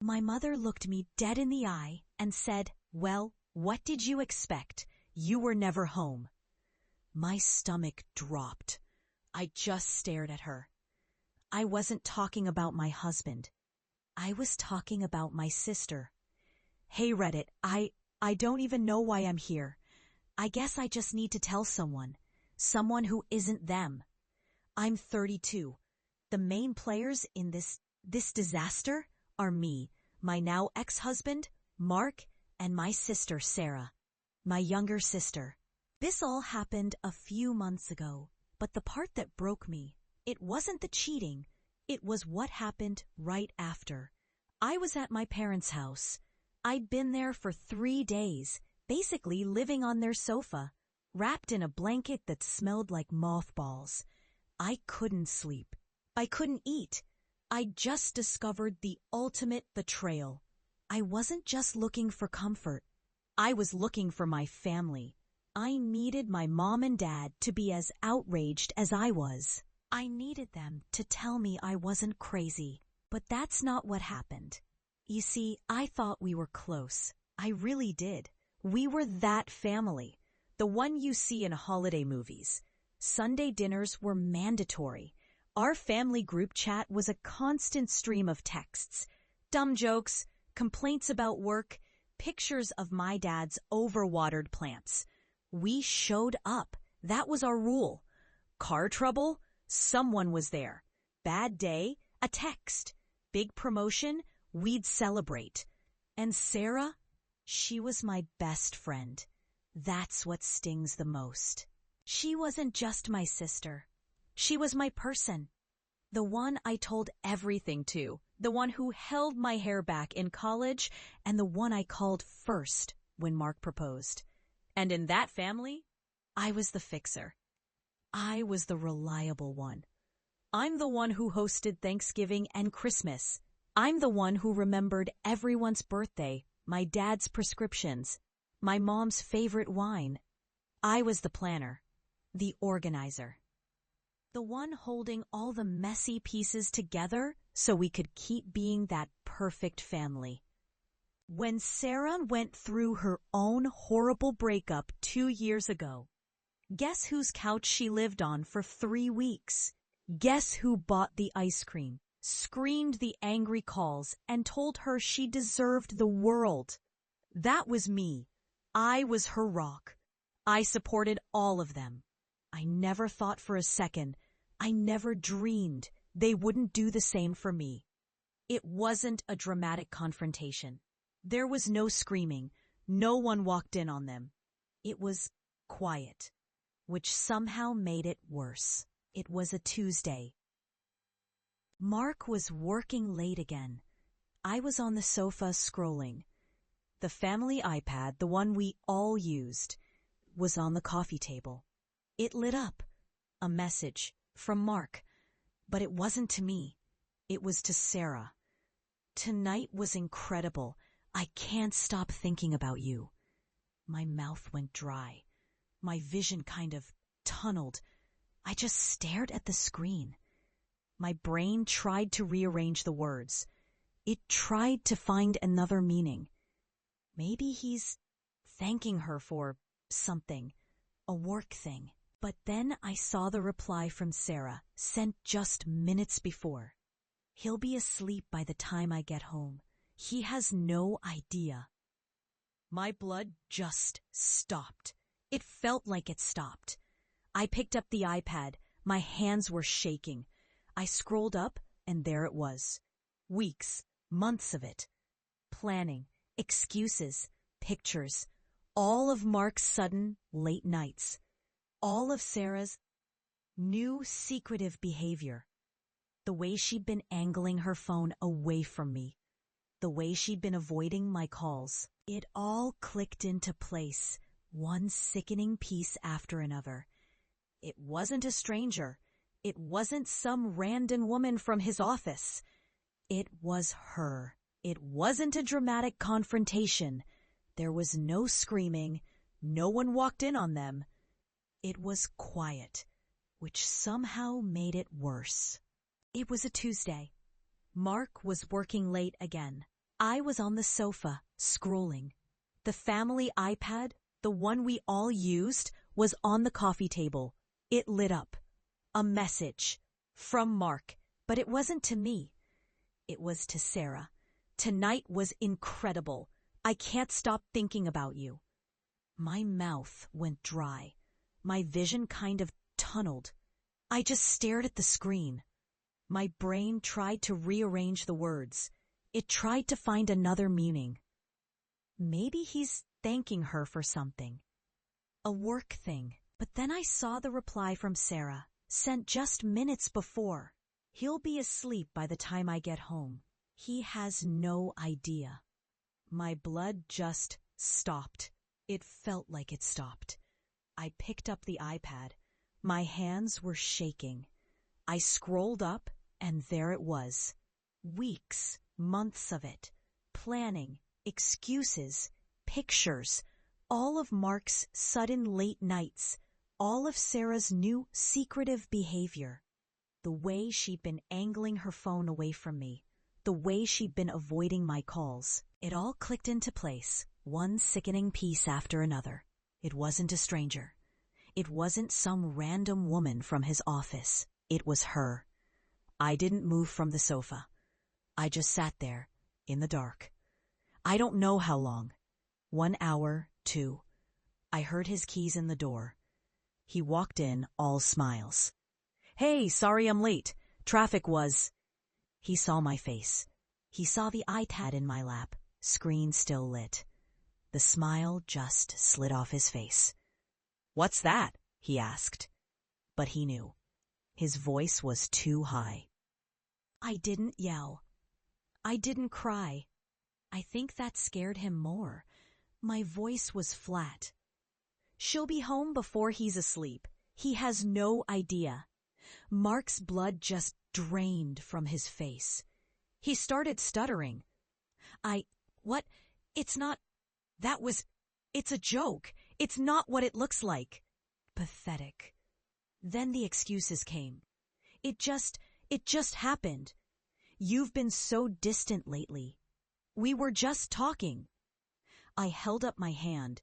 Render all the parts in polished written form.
My mother looked me dead in the eye and said, "Well, what did you expect? You were never home." My stomach dropped. I just stared at her. I wasn't talking about my husband. I was talking about my sister. Hey Reddit, I don't even know why I'm here. I guess I just need to tell someone. Someone who isn't them. I'm 32. The main players in this disaster are me, my now ex-husband, Mark, and my sister, Sarah. My younger sister. This all happened a few months ago, but the part that broke me, it wasn't the cheating, it was what happened right after. I was at my parents' house. I'd been there for 3 days, basically living on their sofa, wrapped in a blanket that smelled like mothballs. I couldn't sleep. I couldn't eat. I just discovered the ultimate betrayal. I wasn't just looking for comfort. I was looking for my family. I needed my mom and dad to be as outraged as I was. I needed them to tell me I wasn't crazy. But that's not what happened. You see, I thought we were close. I really did. We were that family. The one you see in holiday movies. Sunday dinners were mandatory. Our family group chat was a constant stream of texts. Dumb jokes, complaints about work, pictures of my dad's overwatered plants. We showed up. That was our rule. Car trouble? Someone was there. Bad day? A text. Big promotion? We'd celebrate. And Sarah? She was my best friend. That's what stings the most. She wasn't just my sister. She was my person. The one I told everything to. The one who held my hair back in college, and the one I called first when Mark proposed. And in that family, I was the fixer. I was the reliable one. I'm the one who hosted Thanksgiving and Christmas. I'm the one who remembered everyone's birthday, my dad's prescriptions, my mom's favorite wine. I was the planner, the organizer. The one holding all the messy pieces together so we could keep being that perfect family. When Sarah went through her own horrible breakup 2 years ago, guess whose couch she lived on for 3 weeks? Guess who bought the ice cream, screened the angry calls, and told her she deserved the world? That was me. I was her rock. I supported all of them. I never thought for a second, I never dreamed they wouldn't do the same for me. It wasn't a dramatic confrontation. There was no screaming. No one walked in on them. It was quiet, which somehow made it worse. It was a Tuesday. Mark was working late again. I was on the sofa scrolling. The family iPad, the one we all used, was on the coffee table. It lit up. A message from Mark. But it wasn't to me. It was to Sarah. "Tonight was incredible. I can't stop thinking about you." My mouth went dry. My vision kind of tunneled. I just stared at the screen. My brain tried to rearrange the words. It tried to find another meaning. Maybe he's thanking her for something, a work thing. But then I saw the reply from Sarah, sent just minutes before. "He'll be asleep by the time I get home. He has no idea." My blood just stopped. It felt like it stopped. I picked up the iPad. My hands were shaking. I scrolled up, and there it was. Weeks, months of it. Planning, excuses, pictures. All of Mark's sudden late nights. All of Sarah's new secretive behavior. The way she'd been angling her phone away from me. The way she'd been avoiding my calls. It all clicked into place, one sickening piece after another. It wasn't a stranger. It wasn't some random woman from his office. It was her. It wasn't a dramatic confrontation. There was no screaming. No one walked in on them. It was quiet, which somehow made it worse. It was a Tuesday. Mark was working late again. I was on the sofa, scrolling. The family iPad, the one we all used, was on the coffee table. It lit up. A message. From Mark. But it wasn't to me. It was to Sarah. Tonight was incredible. I can't stop thinking about you. My mouth went dry. My vision kind of tunneled. I just stared at the screen. My brain tried to rearrange the words. It tried to find another meaning. Maybe he's thanking her for something. A work thing. But then I saw the reply from Sarah, sent just minutes before. He'll be asleep by the time I get home. He has no idea. My blood just stopped. It felt like it stopped. I picked up the iPad. My hands were shaking. I scrolled up, and there it was. Weeks, months of it. Planning, excuses, pictures. All of Mark's sudden late nights. All of Sarah's new secretive behavior. The way she'd been angling her phone away from me. The way she'd been avoiding my calls. It all clicked into place, one sickening piece after another. It wasn't a stranger. It wasn't some random woman from his office. It was her. I didn't move from the sofa. I just sat there, in the dark. I don't know how long. 1 hour, 2. I heard his keys in the door. He walked in, all smiles. "Hey, sorry I'm late. Traffic was..." He saw my face. He saw the iPad in my lap, screen still lit. The smile just slid off his face. "What's that?" he asked. But he knew. His voice was too high. I didn't yell. I didn't cry. I think that scared him more. My voice was flat. "She'll be home before he's asleep. He has no idea." Mark's blood just drained from his face. He started stuttering. What? It's not, it's a joke. It's not what it looks like." Pathetic. Then the excuses came. It just happened. "You've been so distant lately. We were just talking." I held up my hand.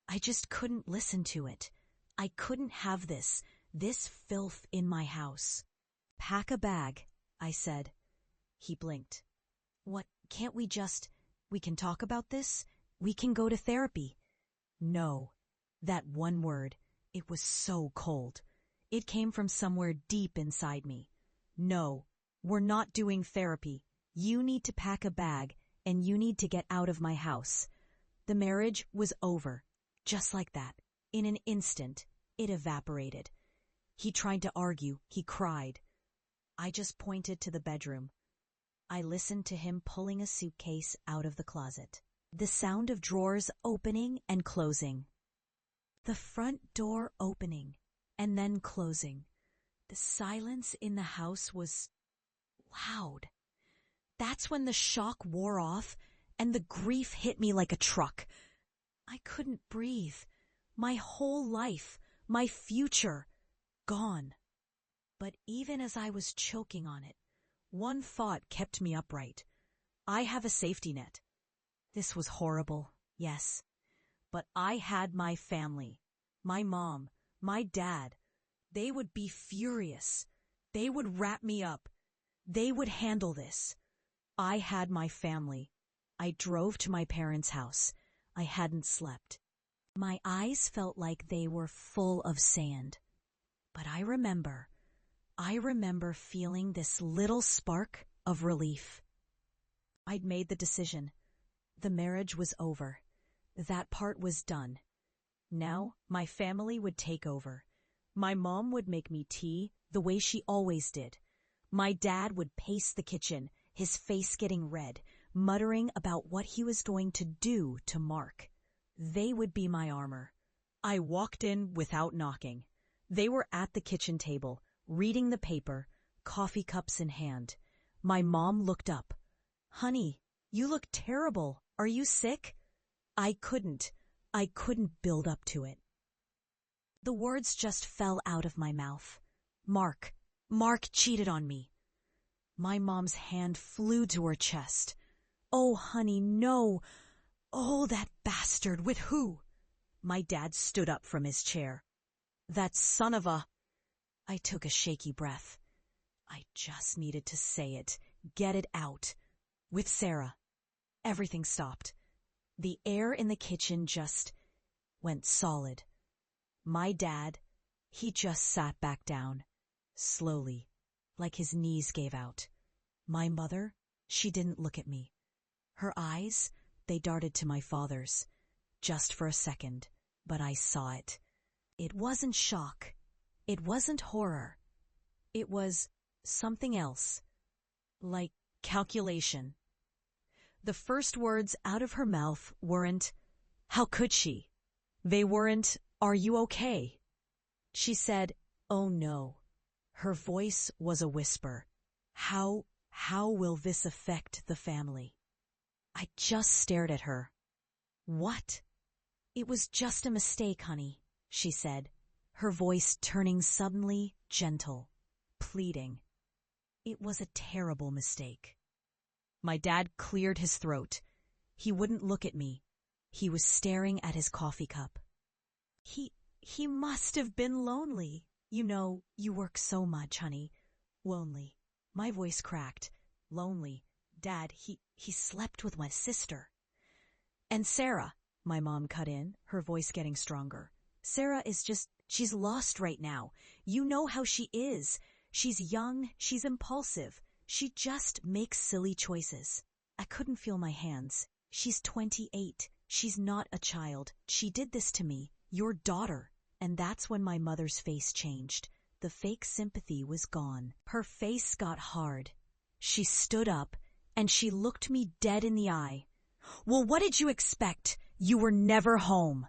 I just couldn't listen to it. I couldn't have this filth in my house. "Pack a bag," I said. He blinked. "What, can't we can talk about this? We can go to therapy." No. That one word, it was so cold. It came from somewhere deep inside me. "No, we're not doing therapy. You need to pack a bag, and you need to get out of my house." The marriage was over. Just like that. In an instant, it evaporated. He tried to argue. He cried. I just pointed to the bedroom. I listened to him pulling a suitcase out of the closet. The sound of drawers opening and closing. The front door opening and then closing. The silence in the house was loud. That's when the shock wore off and the grief hit me like a truck. I couldn't breathe. My whole life, my future, gone. But even as I was choking on it, one thought kept me upright. I have a safety net. This was horrible, yes. But I had my family, my mom, my dad. They would be furious. They would wrap me up. They would handle this. I had my family. I drove to my parents' house. I hadn't slept. My eyes felt like they were full of sand. But I remember feeling this little spark of relief. I'd made the decision. The marriage was over. That part was done. Now my family would take over. My mom would make me tea the way she always did. My dad would pace the kitchen, his face getting red, muttering about what he was going to do to Mark. They would be my armor. I walked in without knocking. They were at the kitchen table, reading the paper, coffee cups in hand. My mom looked up. "Honey, you look terrible. Are you sick?" I couldn't build up to it. The words just fell out of my mouth. Mark cheated on me. My mom's hand flew to her chest. Oh, honey, no. Oh, that bastard. With who? My dad stood up from his chair. That son of a... I took a shaky breath. I just needed to say it, get it out. With Sarah. Everything stopped. The air in the kitchen just went solid. My dad, he just sat back down, slowly, like his knees gave out. My mother, she didn't look at me. Her eyes, they darted to my father's, just for a second, but I saw it. It wasn't shock. It wasn't horror. It was something else, like calculation. The first words out of her mouth weren't, "How could she?" They weren't, "Are you okay?" She said, "Oh no." Her voice was a whisper. How will this affect the family?" I just stared at her. "What?" "It was just a mistake, honey," she said, her voice turning suddenly gentle, pleading. "It was a terrible mistake." My dad cleared his throat. He wouldn't look at me. He was staring at his coffee cup. He must have been lonely. You know, you work so much, honey. Lonely. My voice cracked. Lonely. Dad, he slept with my sister. And Sarah, my mom cut in, her voice getting stronger. Sarah is just, she's lost right now. You know how she is. She's young, she's impulsive. She just makes silly choices. I couldn't feel my hands. She's 28. She's not a child. She did this to me, your daughter. And that's when my mother's face changed. The fake sympathy was gone. Her face got hard. She stood up, and she looked me dead in the eye. "Well, what did you expect? You were never home."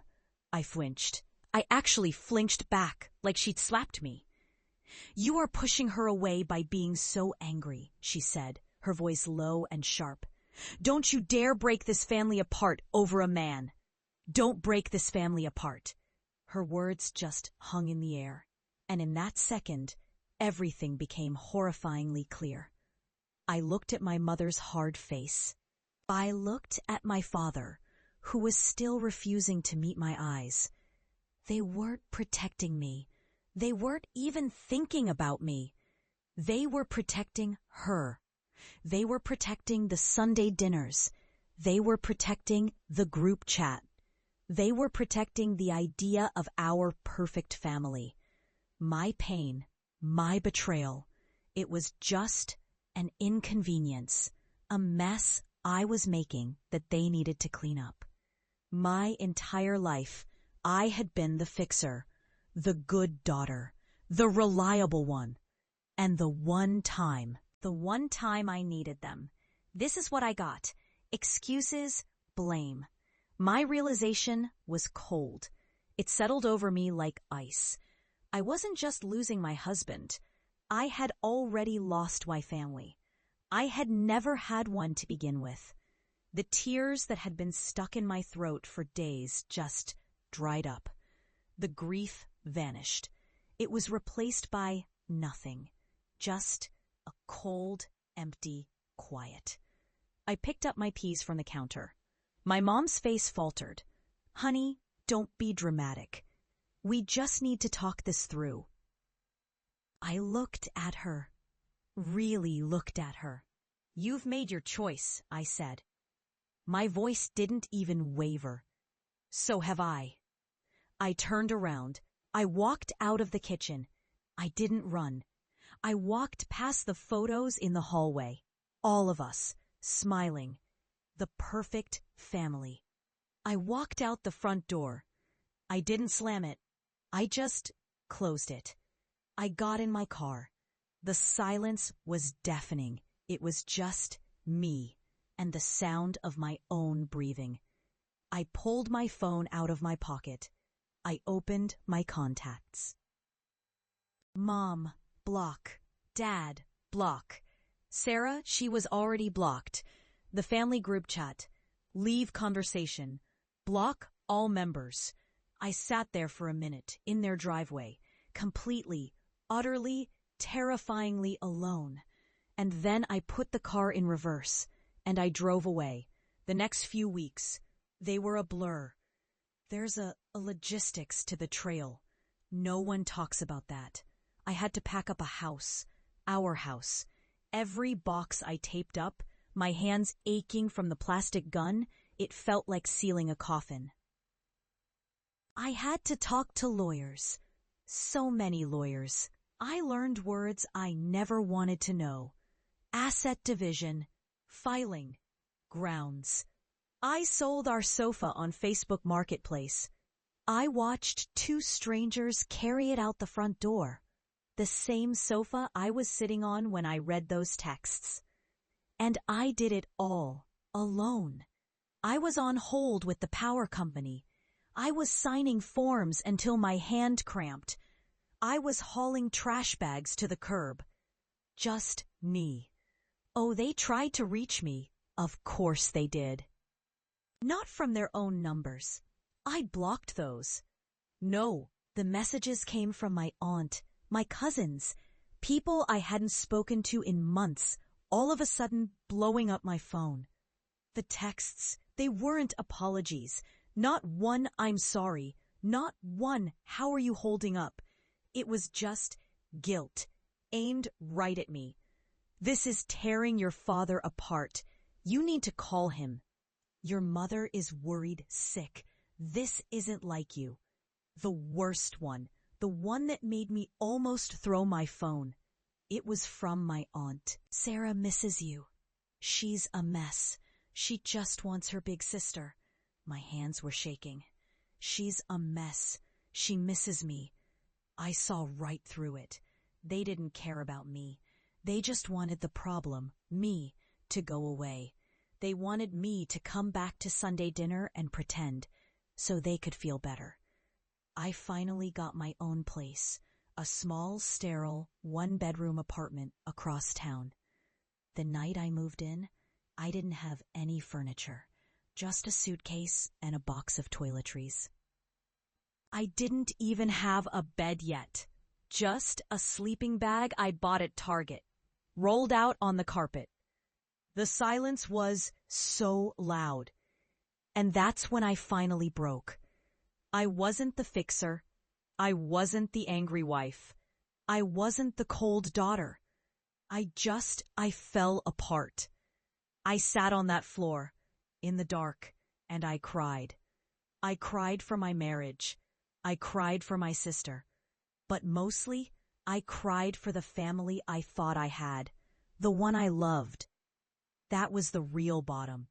I flinched. I actually flinched back, like she'd slapped me. "You are pushing her away by being so angry," she said, her voice low and sharp. "Don't you dare break this family apart over a man. Don't break this family apart." Her words just hung in the air, and in that second, everything became horrifyingly clear. I looked at my mother's hard face. I looked at my father, who was still refusing to meet my eyes. They weren't protecting me. They weren't even thinking about me. They were protecting her. They were protecting the Sunday dinners. They were protecting the group chat. They were protecting the idea of our perfect family. My pain, my betrayal, it was just an inconvenience, a mess I was making that they needed to clean up. My entire life, I had been the fixer, the good daughter, the reliable one, and the one time I needed them. This is what I got. Excuses, blame. My realization was cold. It settled over me like ice. I wasn't just losing my husband. I had already lost my family. I had never had one to begin with. The tears that had been stuck in my throat for days just dried up. The grief vanished. It was replaced by nothing. Just a cold, empty quiet. I picked up my peas from the counter. My mom's face faltered. "Honey, don't be dramatic. We just need to talk this through." I looked at her. Really looked at her. "You've made your choice," I said. My voice didn't even waver. "So have I." I turned around. I walked out of the kitchen. I didn't run. I walked past the photos in the hallway. All of us, smiling. The perfect family. I walked out the front door. I didn't slam it. I just closed it. I got in my car. The silence was deafening. It was just me and the sound of my own breathing. I pulled my phone out of my pocket. I opened my contacts. Mom, block. Dad, block. Sarah, she was already blocked. The family group chat. Leave conversation. Block all members. I sat there for a minute, in their driveway, completely, utterly, terrifyingly alone. And then I put the car in reverse. and I drove away. The next few weeks, they were a blur. There's a logistics to the trail. No one talks about that. I had to pack up a house, our house. Every box I taped up, my hands aching from the plastic gun, it felt like sealing a coffin. I had to talk to lawyers. So many lawyers. I learned words I never wanted to know. Asset division, filing, grounds. I sold our sofa on Facebook Marketplace. I watched two strangers carry it out the front door. The same sofa I was sitting on when I read those texts. And I did it all, alone. I was on hold with the power company. I was signing forms until my hand cramped. I was hauling trash bags to the curb. Just me. Oh, they tried to reach me. Of course they did. Not from their own numbers. I blocked those. No, the messages came from my aunt, my cousins, people I hadn't spoken to in months, all of a sudden blowing up my phone. The texts, they weren't apologies. Not one "I'm sorry." Not one "How are you holding up?" It was just guilt, aimed right at me. This is tearing your father apart. You need to call him. Your mother is worried sick. This isn't like you. The worst one, the one that made me almost throw my phone. It was from my aunt. Sarah misses you. She's a mess. She just wants her big sister. My hands were shaking. She's a mess. She misses me. I saw right through it. They didn't care about me. They just wanted the problem, me, to go away. They wanted me to come back to Sunday dinner and pretend, so they could feel better. I finally got my own place, a small, sterile, one-bedroom apartment across town. The night I moved in, I didn't have any furniture, just a suitcase and a box of toiletries. I didn't even have a bed yet, just a sleeping bag I bought at Target, rolled out on the carpet. The silence was so loud. And that's when I finally broke. I wasn't the fixer. I wasn't the angry wife. I wasn't the cold daughter. I fell apart. I sat on that floor, in the dark, and I cried. I cried for my marriage. I cried for my sister. But mostly, I cried for the family I thought I had, the one I loved. That was the real bottom.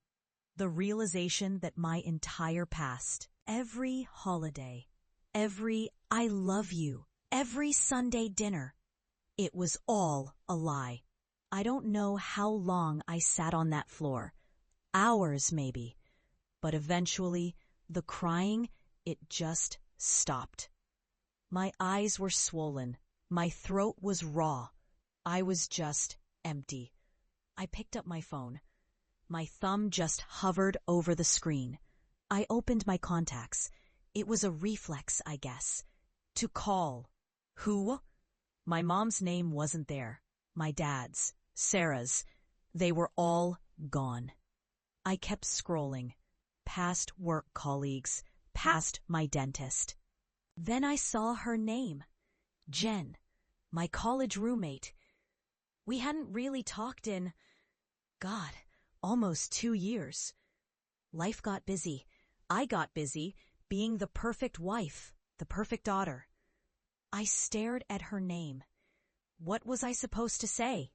The realization that my entire past, every holiday, every "I love you," every Sunday dinner, it was all a lie. I don't know how long I sat on that floor. Hours, maybe. But eventually, the crying, it just stopped. My eyes were swollen. My throat was raw. I was just empty. I picked up my phone. My thumb just hovered over the screen. I opened my contacts. It was a reflex, I guess. To call. Who? My mom's name wasn't there. My dad's. Sarah's. They were all gone. I kept scrolling. Past work colleagues. Past my dentist. Then I saw her name. Jen. My college roommate. We hadn't really talked in, God, almost 2 years. Life got busy. I got busy being the perfect wife, the perfect daughter. I stared at her name. What was I supposed to say?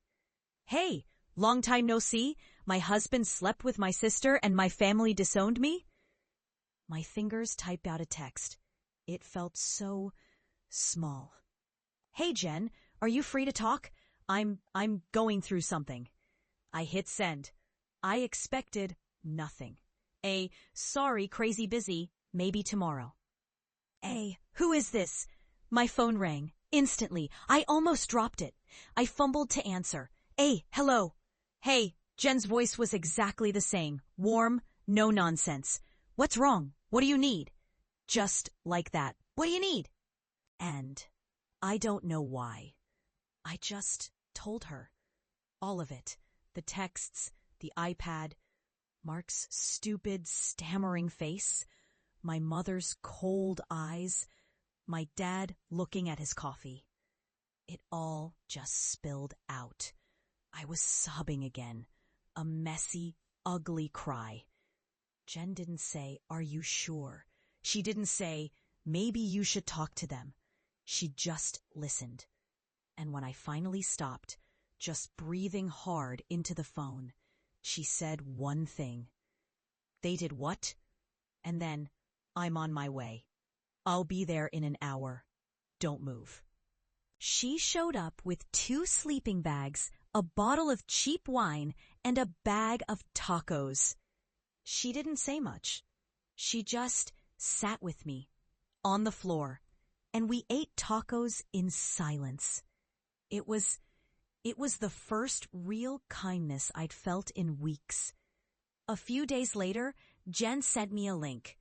Hey, long time no see. My husband slept with my sister and my family disowned me? My fingers typed out a text. It felt so small. Hey, Jen, are you free to talk? I'm going through something. I hit send. I expected nothing. A "sorry, crazy busy, maybe tomorrow." Who is this? My phone rang. Instantly. I almost dropped it. I fumbled to answer. Hello. Hey, Jen's voice was exactly the same. Warm, no nonsense. What's wrong? What do you need? Just like that. What do you need? And I don't know why. I just told her. All of it. The texts, the iPad, Mark's stupid, stammering face, my mother's cold eyes, my dad looking at his coffee. It all just spilled out. I was sobbing again, a messy, ugly cry. Jen didn't say, "Are you sure?" She didn't say, "Maybe you should talk to them." She just listened. And when I finally stopped, just breathing hard into the phone, she said one thing. "They did what?" And then, "I'm on my way. I'll be there in an hour. Don't move." She showed up with 2 sleeping bags, a bottle of cheap wine, and a bag of tacos. She didn't say much. She just sat with me, on the floor, and we ate tacos in silence. It was the first real kindness I'd felt in weeks. A few days later, Jen sent me a link,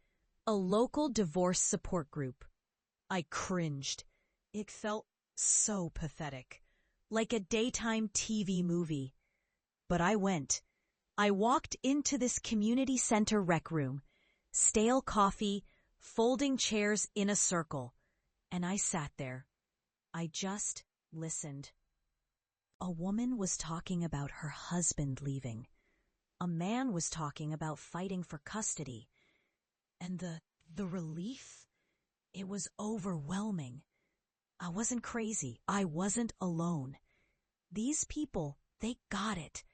a local divorce support group. I cringed. It felt so pathetic, like a daytime TV movie. But I went. I walked into this community center rec room, stale coffee, folding chairs in a circle, and I sat there. I just listened. A woman was talking about her husband leaving. A man was talking about fighting for custody. And the relief? It was overwhelming. I wasn't crazy. I wasn't alone. These people, they got it.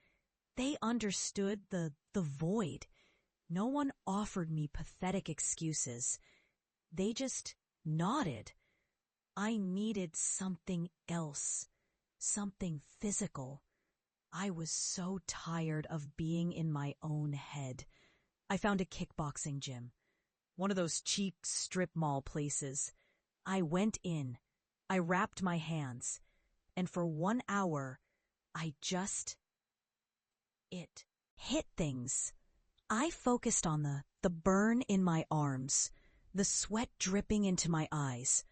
They understood the void. No one offered me pathetic excuses. They just nodded. I needed something else, something physical. I was so tired of being in my own head. I found a kickboxing gym, one of those cheap strip mall places. I went in. I wrapped my hands, and for 1 hour, it hit things. I focused on the burn in my arms, the sweat dripping into my eyes,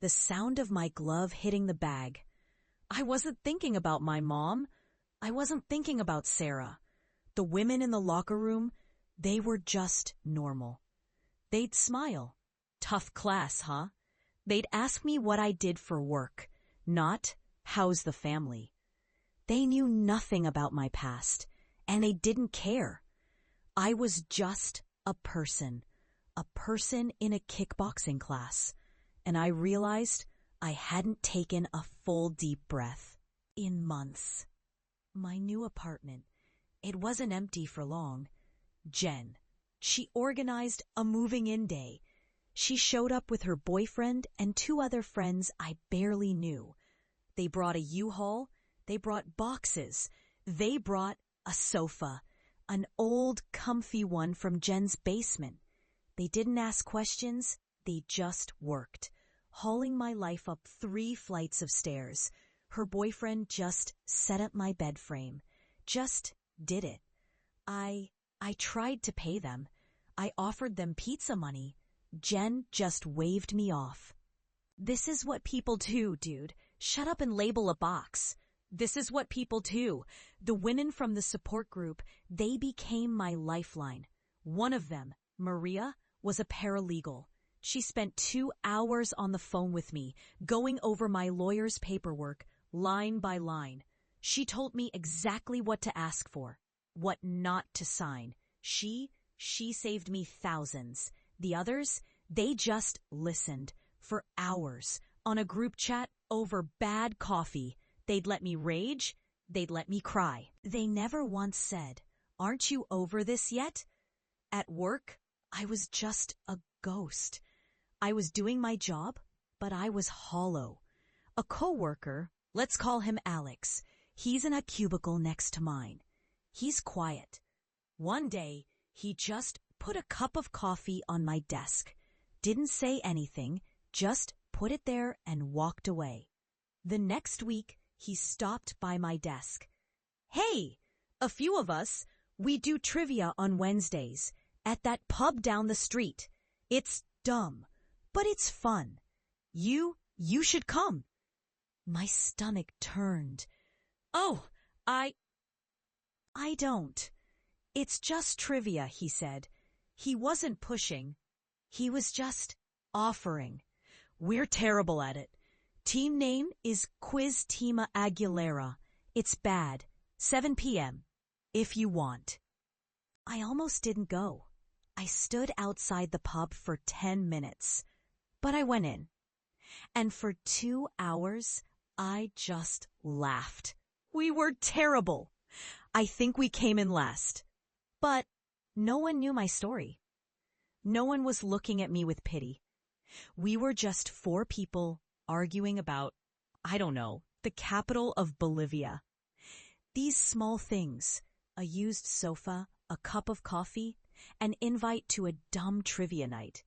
the sound of my glove hitting the bag. I wasn't thinking about my mom. I wasn't thinking about Sarah. The women in the locker room, they were just normal. They'd smile. "Tough class, huh?" They'd ask me what I did for work, not, "How's the family?" They knew nothing about my past, and they didn't care. I was just a person in a kickboxing class, and I realized I hadn't taken a full deep breath in months. My new apartment, it wasn't empty for long. Jen, she organized a moving-in day. She showed up with her boyfriend and 2 other friends I barely knew. They brought a U-Haul. They brought boxes. They brought a sofa, an old, comfy one from Jen's basement. They didn't ask questions. They just worked, hauling my life up 3 flights of stairs. Her boyfriend just set up my bed frame, just did it. I tried to pay them. I offered them pizza money. Jen just waved me off. "This is what people do, dude. Shut up and label a box. This is what people do." The women from the support group, they became my lifeline. One of them, Maria, was a paralegal. She spent 2 hours on the phone with me, going over my lawyer's paperwork, line by line. She told me exactly what to ask for, what not to sign. She saved me thousands. The others, they just listened for hours on a group chat over bad coffee. They'd let me rage. They'd let me cry. They never once said, "Aren't you over this yet?" At work, I was just a ghost. I was doing my job, but I was hollow. A coworker, let's call him Alex. He's in a cubicle next to mine. He's quiet. One day, he just put a cup of coffee on my desk, didn't say anything, just put it there and walked away. The next week, he stopped by my desk. "Hey, a few of us, we do trivia on Wednesdays at that pub down the street. It's dumb, but it's fun. You should come." My stomach turned. "Oh, I don't." It's just trivia, he said. He wasn't pushing. He was just offering. We're terrible at it. Team name is Quiz Tima Aguilera. It's bad. 7 p.m. if you want. I almost didn't go. I stood outside the pub for 10 minutes, but I went in. And for 2 hours, I just laughed. We were terrible. I think we came in last. But no one knew my story. No one was looking at me with pity. We were just 4 people arguing about, I don't know, the capital of Bolivia. These small things, a used sofa, a cup of coffee, an invite to a dumb trivia night.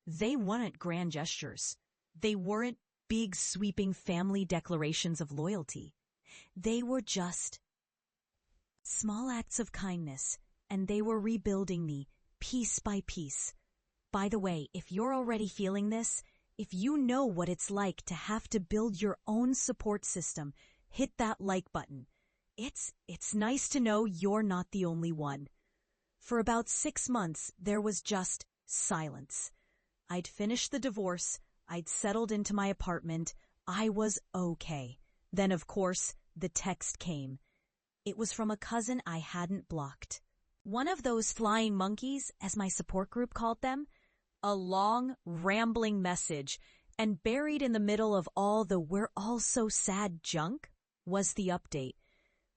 They weren't grand gestures. They weren't big sweeping family declarations of loyalty. They were just small acts of kindness, and they were rebuilding me piece by piece. By the way, if you're already feeling this, if you know what it's like to have to build your own support system, hit that like button. It's nice to know you're not the only one. For about 6 months, there was just silence. I'd finished the divorce. I'd settled into my apartment. I was okay. Then, of course, the text came. It was from a cousin I hadn't blocked. One of those flying monkeys, as my support group called them. A long, rambling message, and buried in the middle of all the "we're all so sad" junk was the update.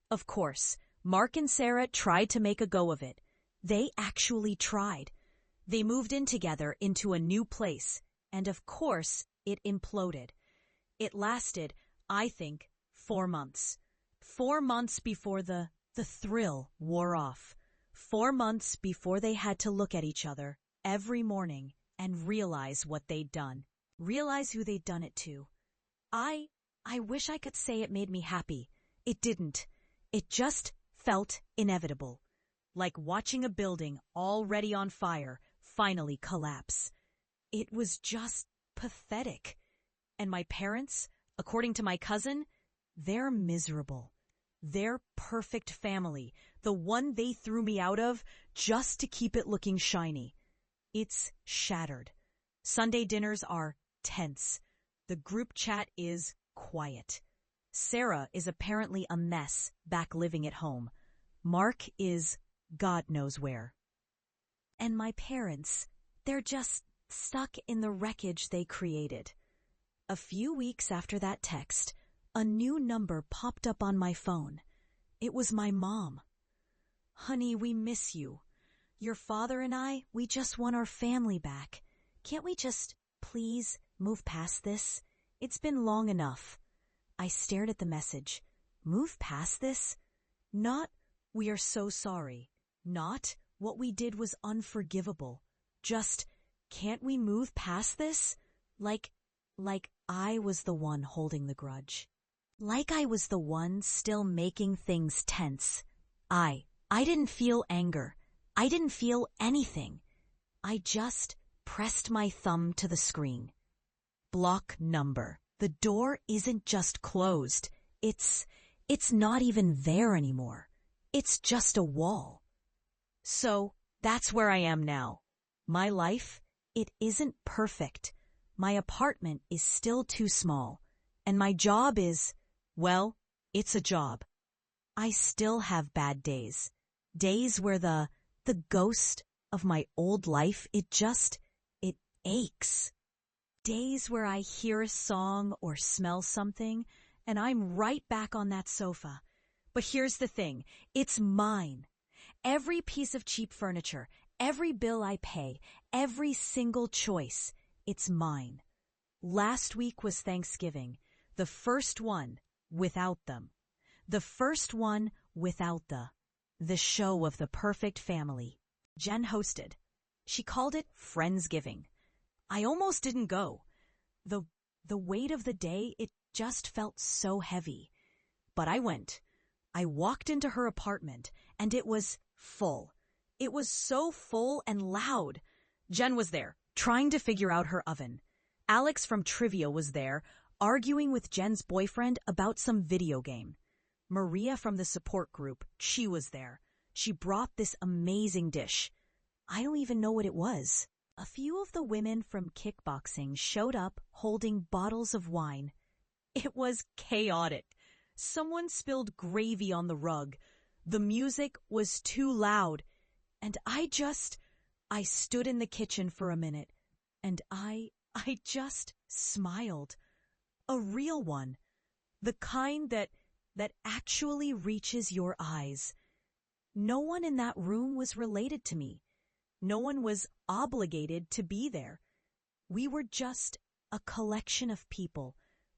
Of course, Mark and Sarah tried to make a go of it. They actually tried. They moved in together into a new place, and of course, it imploded. It lasted, I think, 4 months. 4 months before the thrill wore off. 4 months before they had to look at each other every morning and realize what they'd done. Realize who they'd done it to. I wish I could say it made me happy. It didn't. It just felt inevitable. Like watching a building already on fire finally collapse. It was just pathetic. And my parents, according to my cousin, they're miserable. Their perfect family, the one they threw me out of just to keep it looking shiny. It's shattered. Sunday dinners are tense. The group chat is quiet. Sarah is apparently a mess back living at home. Mark is God knows where. And my parents, they're just stuck in the wreckage they created. A few weeks after that text, a new number popped up on my phone. It was my mom. "Honey, we miss you. Your father and I, we just want our family back. Can't we just, please, move past this? It's been long enough." I stared at the message. Move past this? Not, "We are so sorry." Not, "What we did was unforgivable." Just, "Can't we move past this?" Like I was the one holding the grudge. Like I was the one still making things tense. I didn't feel anger. I didn't feel anything. I just pressed my thumb to the screen. Block number. The door isn't just closed. It's not even there anymore. It's just a wall. So that's where I am now. My life, it isn't perfect. My apartment is still too small. And my job is, well, it's a job. I still have bad days. Days where the ghost of my old life, it aches. Days where I hear a song or smell something, and I'm right back on that sofa. But here's the thing, it's mine. Every piece of cheap furniture, every bill I pay, every single choice, it's mine. Last week was Thanksgiving, the first one without them. The first one without the show of the perfect family. Jen hosted. She called it Friendsgiving. I almost didn't go. The weight of the day, it just felt so heavy. But I went. I walked into her apartment, and it was full. It was so full and loud. Jen was there, trying to figure out her oven. Alex from Trivia was there, arguing with Jen's boyfriend about some video game. Maria from the support group, she was there. She brought this amazing dish. I don't even know what it was. A few of the women from kickboxing showed up holding bottles of wine. It was chaotic. Someone spilled gravy on the rug. The music was too loud. And I stood in the kitchen for a minute. And I just smiled. A real one. The kind that actually reaches your eyes. No one in that room was related to me. No one was obligated to be there. We were just a collection of people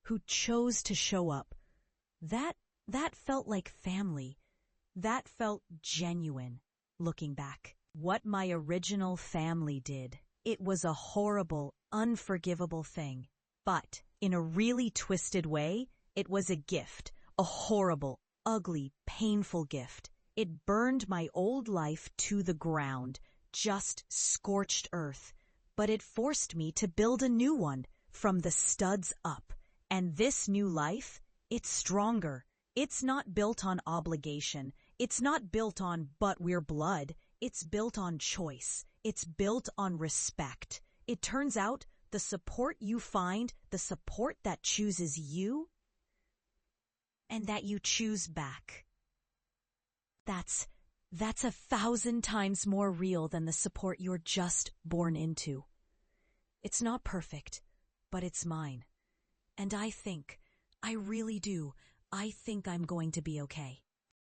who chose to show up. That felt like family. That felt genuine, looking back. What my original family did, it was a horrible, unforgivable thing. But in a really twisted way, it was a gift. A horrible, ugly, painful gift. It burned my old life to the ground, just scorched earth. But it forced me to build a new one from the studs up. And this new life, it's stronger. It's not built on obligation. It's not built on but we're blood. It's built on choice. It's built on respect. It turns out the support you find, the support that chooses you, and that you choose back. That's 1,000 times more real than the support you're just born into. It's not perfect, but it's mine. And I really do, I think I'm going to be okay.